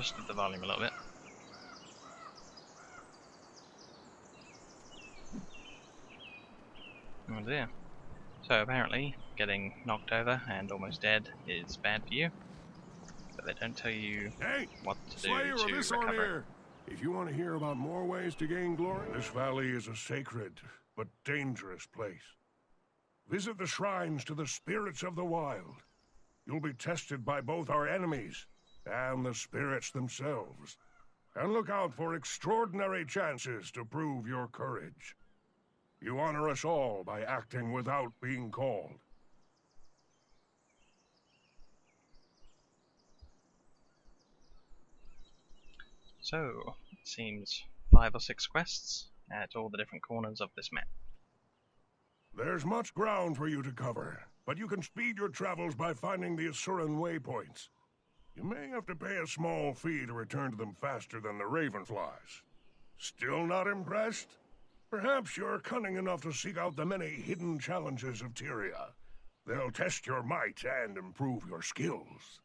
adjusted the volume a little bit. Oh dear. So apparently, getting knocked over and almost dead is bad for you, but they don't tell you what to do to recover. If you want to hear about more ways to gain glory, this valley is a sacred but dangerous place. Visit the shrines to the spirits of the wild. You'll be tested by both our enemies and the spirits themselves. And look out for extraordinary chances to prove your courage. You honor us all by acting without being called. So, it seems 5 or 6 quests at all the different corners of this map. There's much ground for you to cover, but you can speed your travels by finding the Asuran waypoints. You may have to pay a small fee to return to them faster than the Ravenflies. Still not impressed? Perhaps you're cunning enough to seek out the many hidden challenges of Tyria. They'll test your might and improve your skills.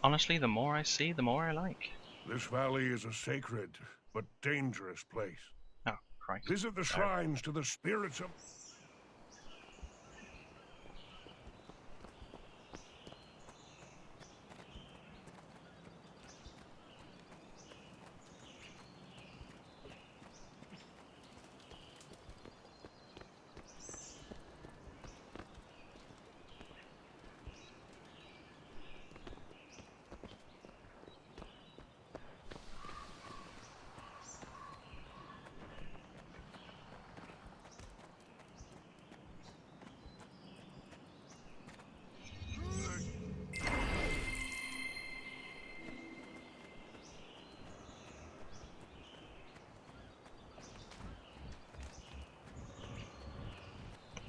Honestly, the more I see, the more I like. This valley is a sacred but dangerous place. Oh, Christ. Visit the shrines to the spirits of...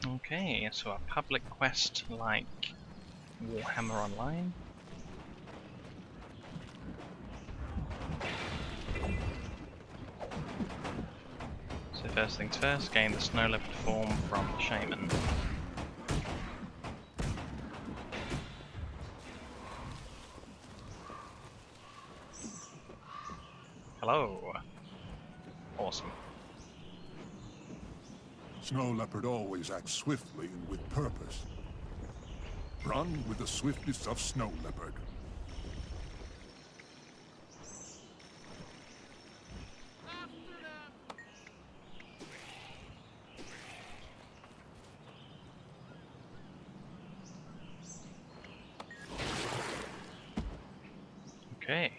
Okay, so a public quest like Warhammer Online. So first things first, gain the snow leopard form from the shaman. Hello. Awesome. Snow leopard always acts swiftly and with purpose. Run with the swiftness of snow leopard. Okay.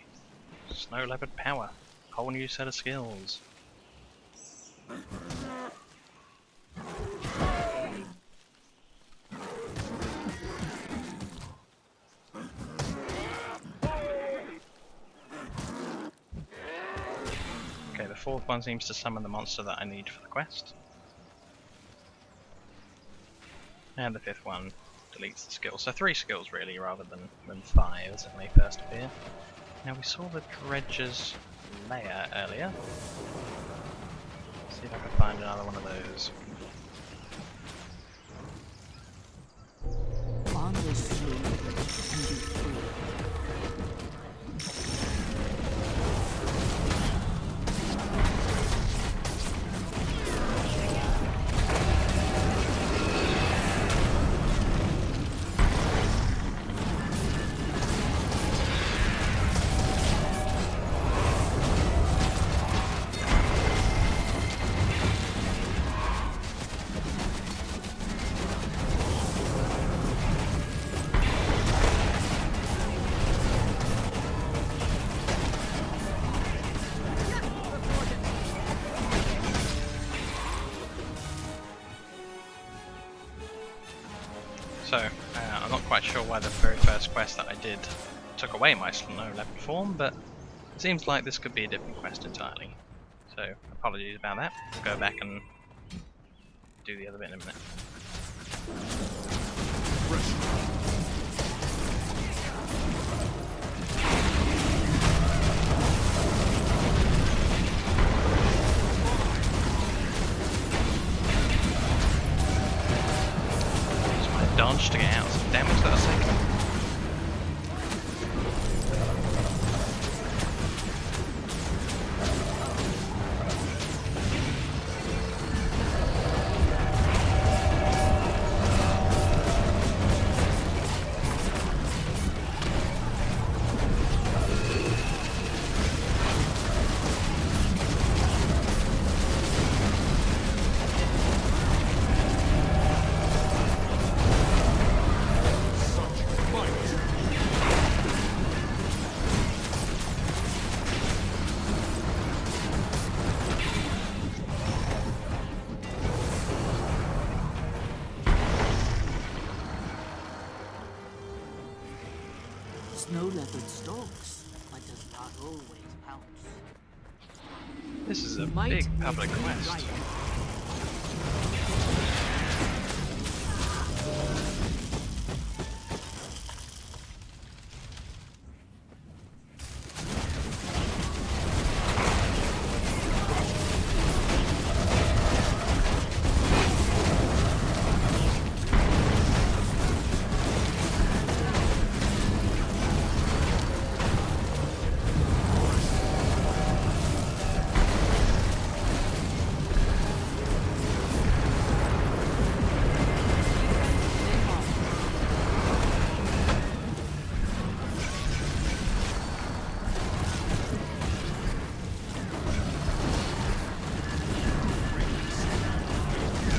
Snow leopard power. Whole new set of skills. Okay, the fourth one seems to summon the monster that I need for the quest. And the fifth one deletes the skill. So 3 skills really, rather than 5 as it may first appear. Now we saw the Dredger's lair earlier. See if I can find another one of those. On this road, you can be free. So, I'm not quite sure why the very first quest that I did took away my snow leopard form, but it seems like this could be a different quest entirely. So, apologies about that. We'll go back and do the other bit in a minute. Dodge to get out. damage that I was taking. Snow leopard stalks, but does not always pounce. This is a Might big makes public me quest. right.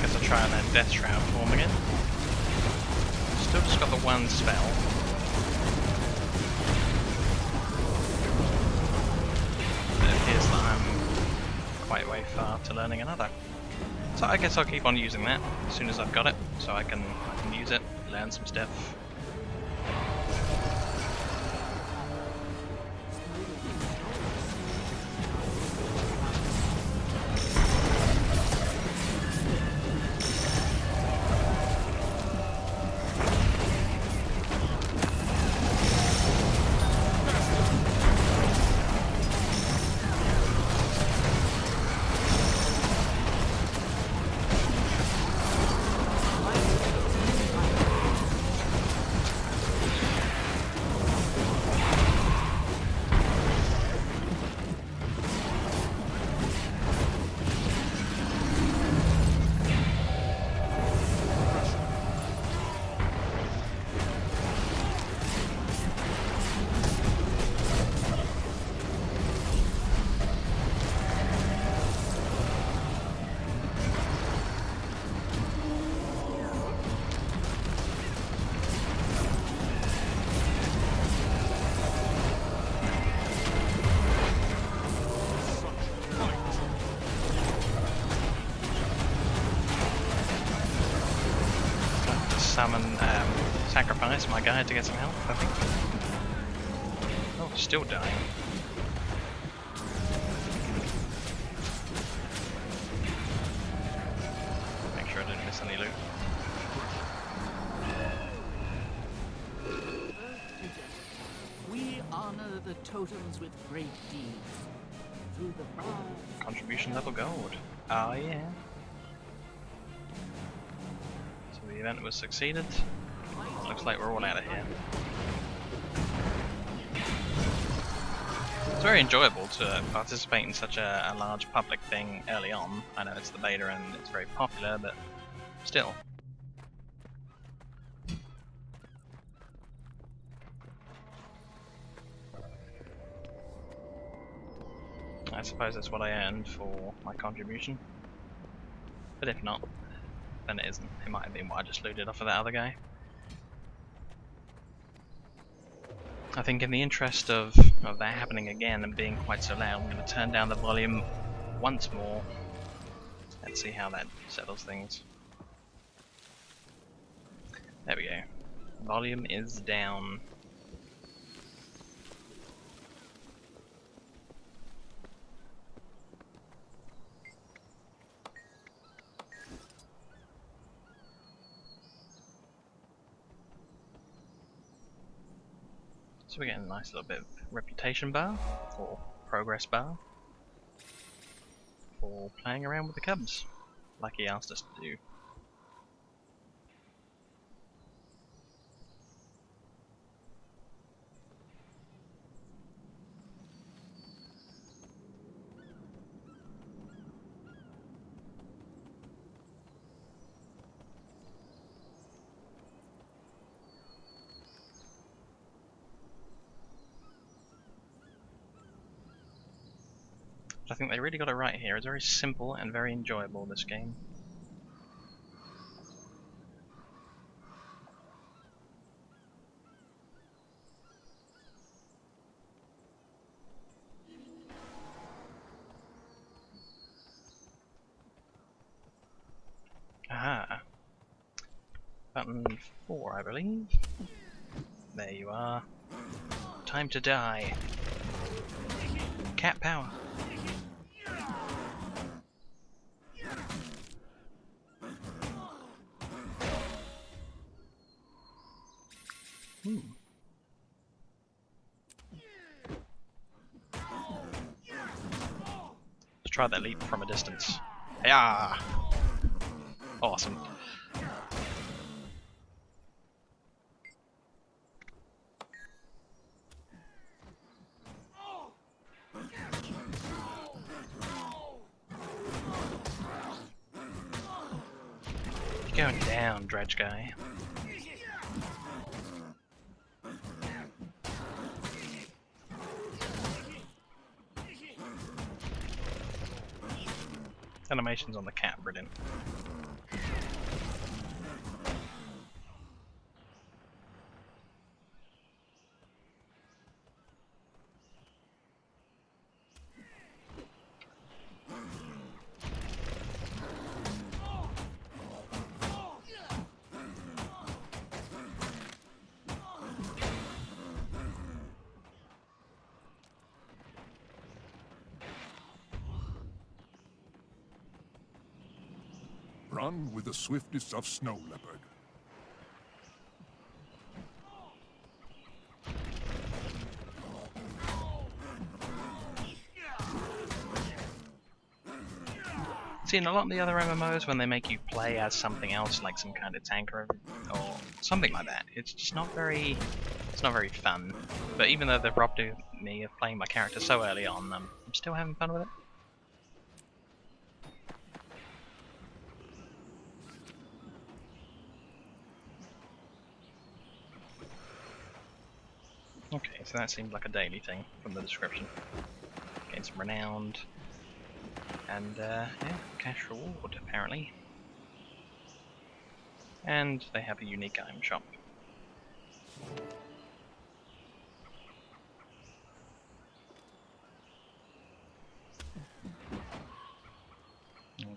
Guess I'll try on that Death Shroud form again. Still just got the one spell. It appears that I'm quite way far to learning another. So I guess I'll keep on using that as soon as I've got it, so I can use it, learn some stuff. Summon, sacrifice my guy to get some health, I think. Oh, still dying. Make sure I didn't miss any loot. We honor the totems with great deeds. Through the briars. Contribution level gold. Oh yeah. So the event was succeeded. Looks like we're all out of here. It's very enjoyable to participate in such a large public thing early on. I know it's the beta and it's very popular, but still. I suppose that's what I earned for my contribution. But if not, then it isn't. It might have been what I just looted off of that other guy. I think in the interest of that happening again and being quite so loud, I'm going to turn down the volume once more and see how that settles things. There we go. Volume is down. So we're getting a nice little bit of reputation bar, or progress bar, for playing around with the cubs, like he asked us to do. But I think they really got it right here. It's very simple and very enjoyable, this game. Aha. Button 4, I believe. There you are. Time to die. Cat power. Let's try that leap from a distance. Yeah. Awesome. You're going down, dredge guy. Animations on the cat, brilliant. Run with the swiftness of snow leopard. See, in a lot of the other MMOs, when they make you play as something else, like some kind of tanker or something like that, it's just not very, fun. But even though they've robbed me of playing my character so early on, I'm still having fun with it. Okay, so that seemed like a daily thing from the description. Getting some renowned. And, yeah, cash reward, apparently. And they have a unique item shop.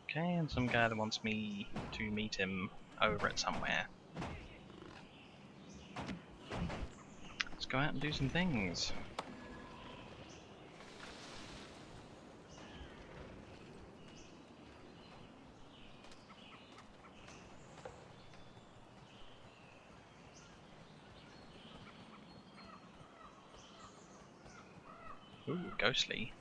Okay, and some guy that wants me to meet him over at somewhere. Let's go out and do some things. Ooh, ghostly.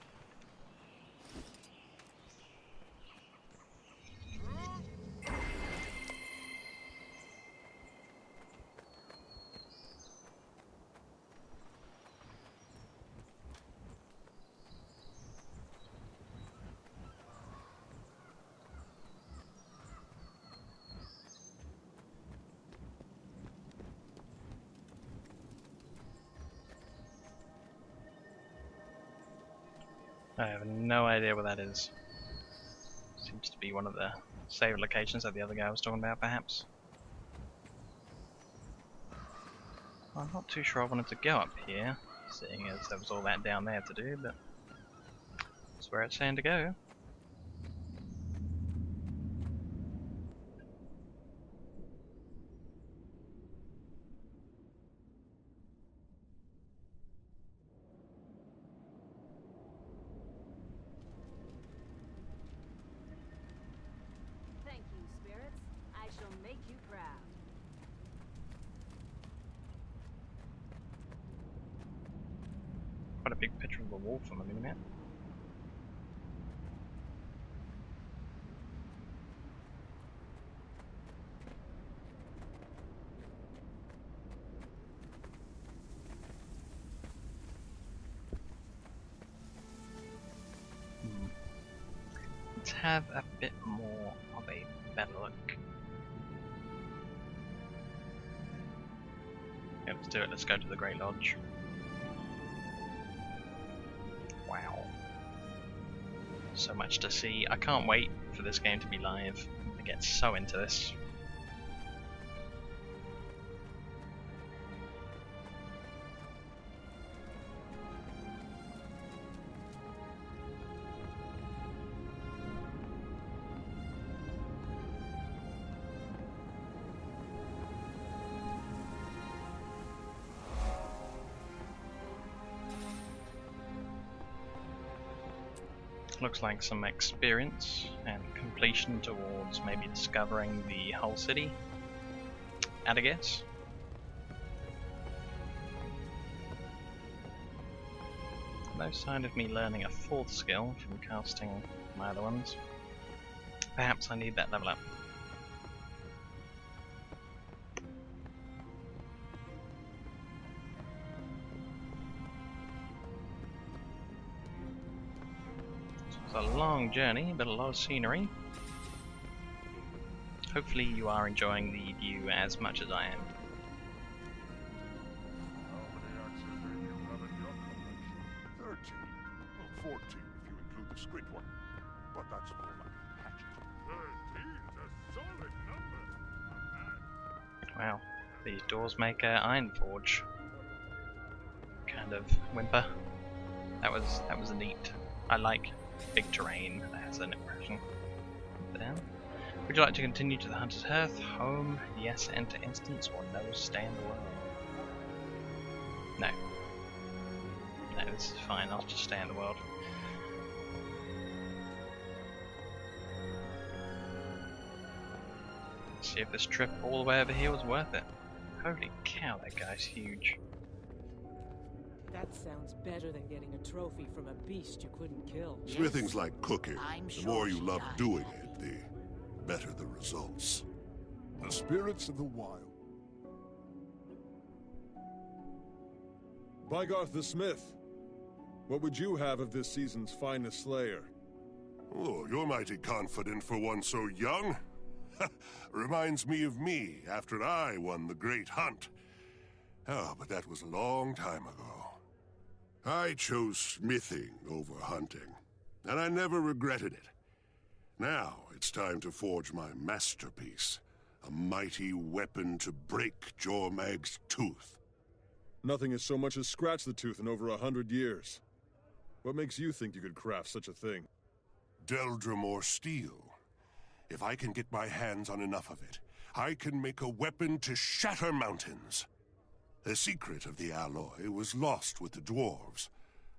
I have no idea what that is. Seems to be one of the save locations that the other guy was talking about, perhaps. I'm not too sure I wanted to go up here, seeing as there was all that down there to do, but that's where it's saying to go. Thank you, spirits. I shall make you proud. Quite a big picture of a wolf on the minimap. Let's have a bit more of a better look. Yeah, let's do it. Let's go to the Great Lodge. Wow. So much to see. I can't wait for this game to be live. I get so into this. Looks like some experience and completion towards maybe discovering the whole city, I'd guess. No sign of me learning a fourth skill from casting my other ones. Perhaps I need that level up. It's a long journey, but a lot of scenery. Hopefully you are enjoying the view as much as I am. How many axes do you have in your collection? 13. Well, 14 if you include the squid one. But that's more like a hatchet. 13's a solid number. Wow, these doors make iron forge. Kind of whimper. That was neat. I like big terrain as an impression. Then, would you like to continue to the Hunter's Hearth? Home, yes, enter instance, or no, stay in the world? No. No, this is fine, I'll just stay in the world. Let's see if this trip all the way over here was worth it. Holy cow, that guy's huge. That sounds better than getting a trophy from a beast you couldn't kill. Smithing's like cooking. I'm The sure more you she love does. doing it, the better the results. The spirits of the wild. Bygarth the Smith, what would you have of this season's finest slayer? Oh, you're mighty confident for one so young. Reminds me of me after I won the great hunt. Oh, but that was a long time ago. I chose smithing over hunting, and I never regretted it. Now it's time to forge my masterpiece, a mighty weapon to break Jormag's tooth. Nothing has so much as scratched the tooth in over 100 years. What makes you think you could craft such a thing? Deldrimore steel. If I can get my hands on enough of it, I can make a weapon to shatter mountains. The secret of the alloy was lost with the dwarves,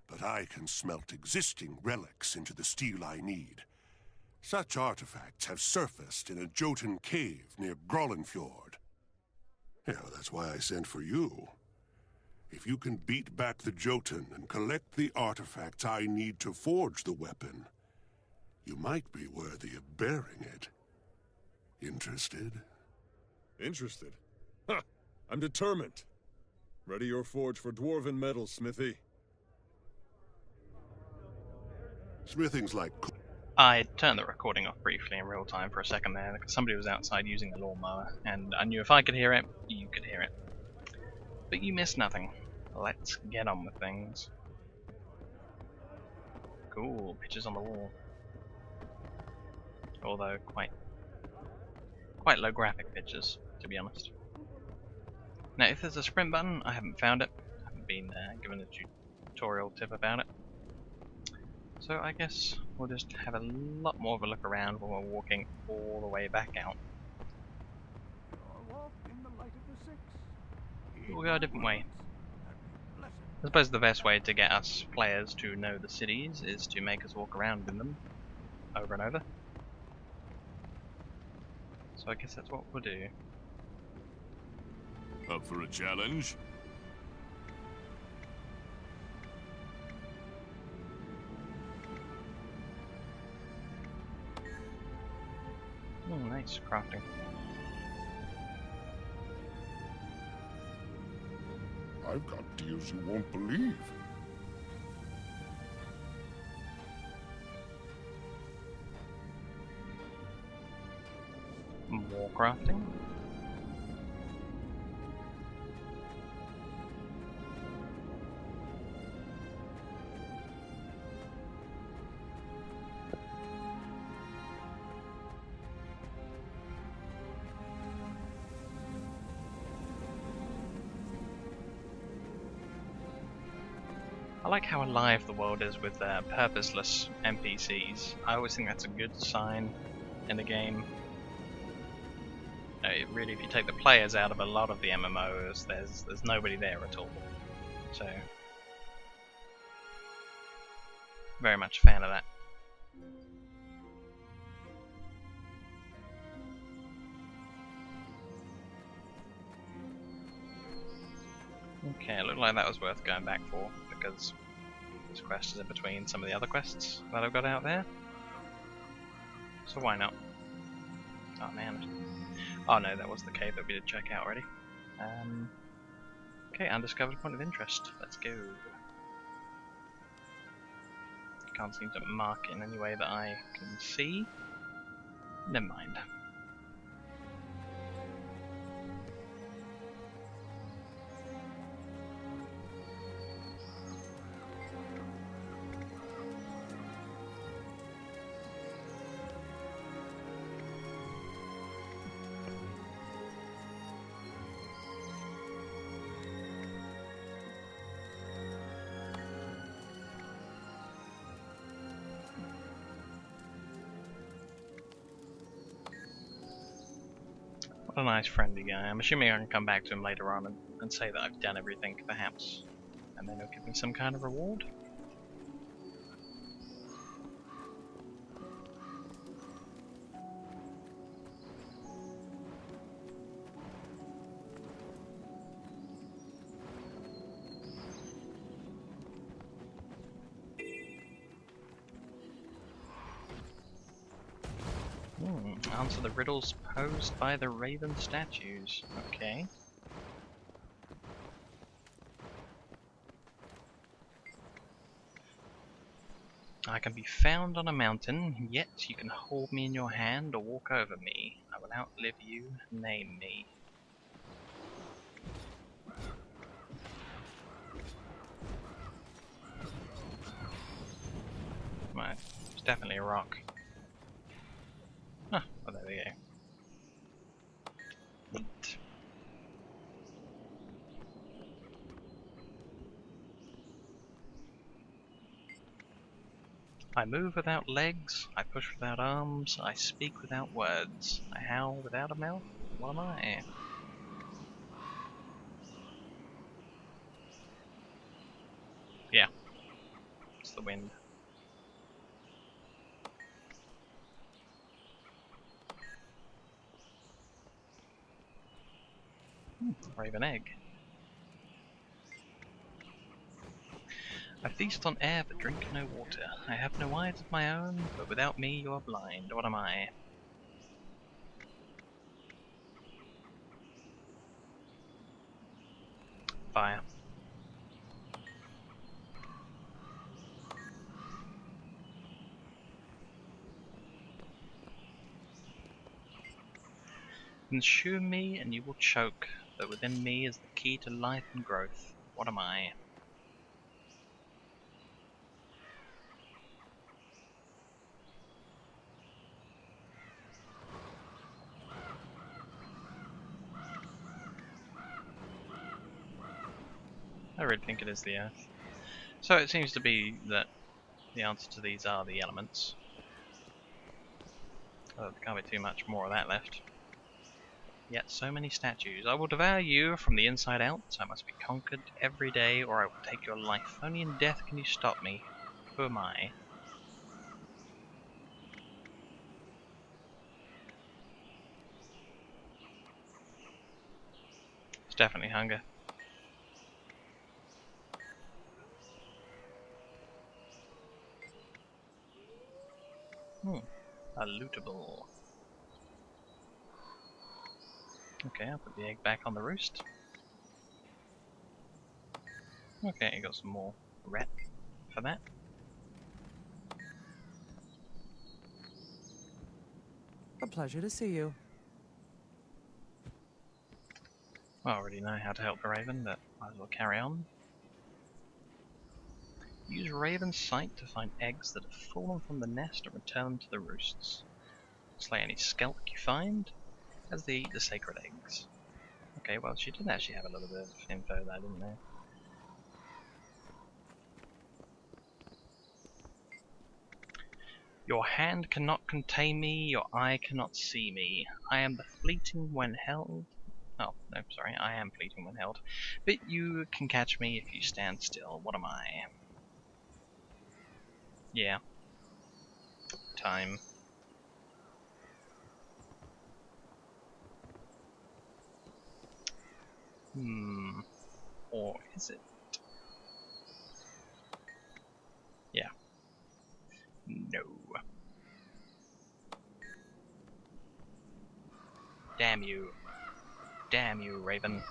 but I can smelt existing relics into the steel I need. Such artifacts have surfaced in a Jotun cave near Grollenfjord. Yeah, that's why I sent for you. If you can beat back the Jotun and collect the artifacts I need to forge the weapon, you might be worthy of bearing it. Interested? Interested? Ha! I'm determined. Ready your forge for dwarven metal, Smithy. Smithing's like... I turned the recording off briefly in real time for a second there because somebody was outside using a lawnmower, and I knew if I could hear it, you could hear it. But you missed nothing. Let's get on with things. Cool, pictures on the wall. Although quite low graphic pictures, to be honest. Now, if there's a sprint button, I haven't found it. I haven't been given a tutorial tip about it. So I guess we'll just have a lot more of a look around when we're walking all the way back out. We'll go a different way. I suppose the best way to get us players to know the cities is to make us walk around in them over and over. So I guess that's what we'll do. Up for a challenge? Oh, nice crafting. I've got deals you won't believe. More crafting. I like how alive the world is with purposeless NPCs. I always think that's a good sign in the game. Really, if you take the players out of a lot of the MMOs, there's nobody there at all. So, very much a fan of that. Okay, it looked like that was worth going back for, because this quest is in between some of the other quests that I've got out there. So why not? Oh man. Oh no, that was the cave that we did check out already. Okay, undiscovered point of interest. Let's go. Can't seem to mark it in any way that I can see. Never mind. What a nice friendly guy. I'm assuming I can come back to him later on and say that I've done everything, perhaps. And then he'll give me some kind of reward. Answer the riddles posed by the raven statues. Okay. I can be found on a mountain, yet you can hold me in your hand or walk over me. I will outlive you, name me. Right, it's definitely a rock. Ah, well there we go. Neat. I move without legs, I push without arms, I speak without words, I howl without a mouth. What am I? Yeah, it's the wind. Raven egg. I feast on air but drink no water. I have no eyes of my own, but without me you are blind. What am I? Fire. Consume me and you will choke, but within me is the key to life and growth. What am I? I really think it is the earth. So it seems to be that the answer to these are the elements. Oh, there can't be too much more of that left. Yet so many statues. I will devour you from the inside out. I must be conquered every day or I will take your life. Only in death can you stop me. Who am I? It's definitely hunger. A lootable. Okay, I'll put the egg back on the roost. Okay, got some more rat for that. A pleasure to see you. I already know how to help the raven, but might as well carry on. Use Raven's sight to find eggs that have fallen from the nest and return them to the roosts. Slay any skelk you find, as they eat the sacred eggs. Okay, well she did actually have a little bit of info that I didn't know. Your hand cannot contain me, your eye cannot see me. I am the fleeting when held. Oh, no, sorry, I am fleeting when held. But you can catch me if you stand still. What am I? Yeah. Time. Or is it? Yeah. No. Damn you. Damn you, Raven.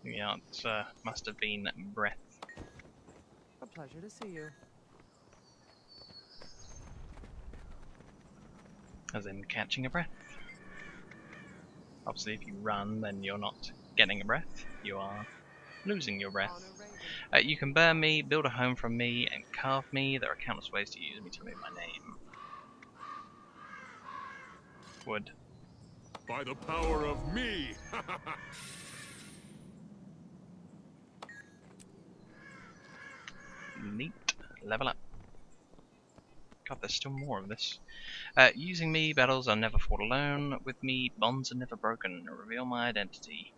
Yeah, it must have been breath. A pleasure to see you. As in catching a breath. Obviously, if you run, then you're not getting a breath. You are losing your breath. You can burn me, build a home from me, and carve me. There are countless ways to use me to move my name. Wood. By the power of me! Neat. Level up. God, there's still more of this. Using me, battles are never fought alone. With me, bonds are never broken. Reveal my identity.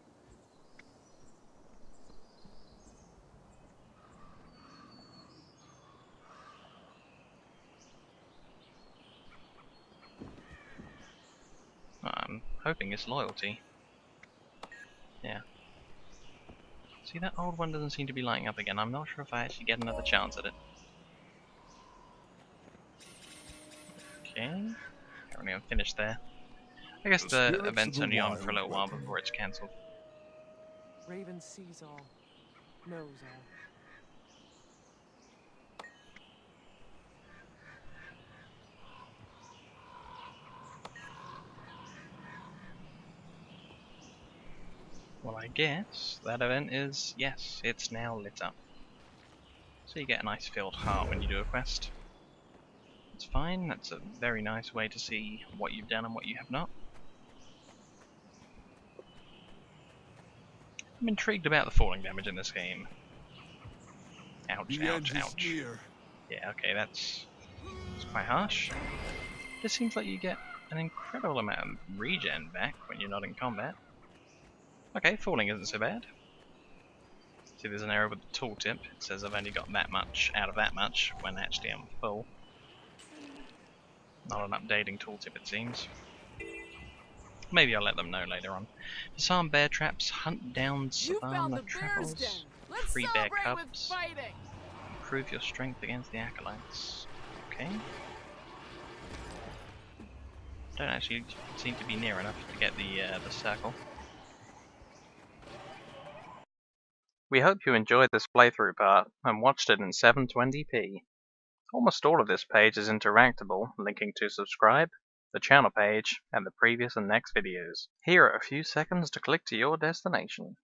I'm hoping it's loyalty. Yeah. See, that old one doesn't seem to be lighting up again. I'm not sure if I actually get another chance at it. Okay. Currently I'm finished there. I guess the event's only on for a little while before it's cancelled. Raven sees all, knows all. Well, I guess that event is, yes, it's now lit up. So you get a nice filled heart when you do a quest. It's fine, that's a very nice way to see what you've done and what you have not. I'm intrigued about the falling damage in this game. Ouch, ouch, ouch. Yeah, okay, that's quite harsh. This seems like you get an incredible amount of regen back when you're not in combat. Okay, falling isn't so bad. See, there's an error with the tooltip. It says I've only got that much out of that much, when actually I'm full. Not an updating tooltip, it seems. Maybe I'll let them know later on. Disarm bear traps, hunt down savannah travelers, free bear cubs, improve your strength against the acolytes. Okay. Don't actually seem to be near enough to get the circle. We hope you enjoyed this playthrough part and watched it in 720p. Almost all of this page is interactable, linking to subscribe, the channel page, and the previous and next videos. Here are a few seconds to click to your destination.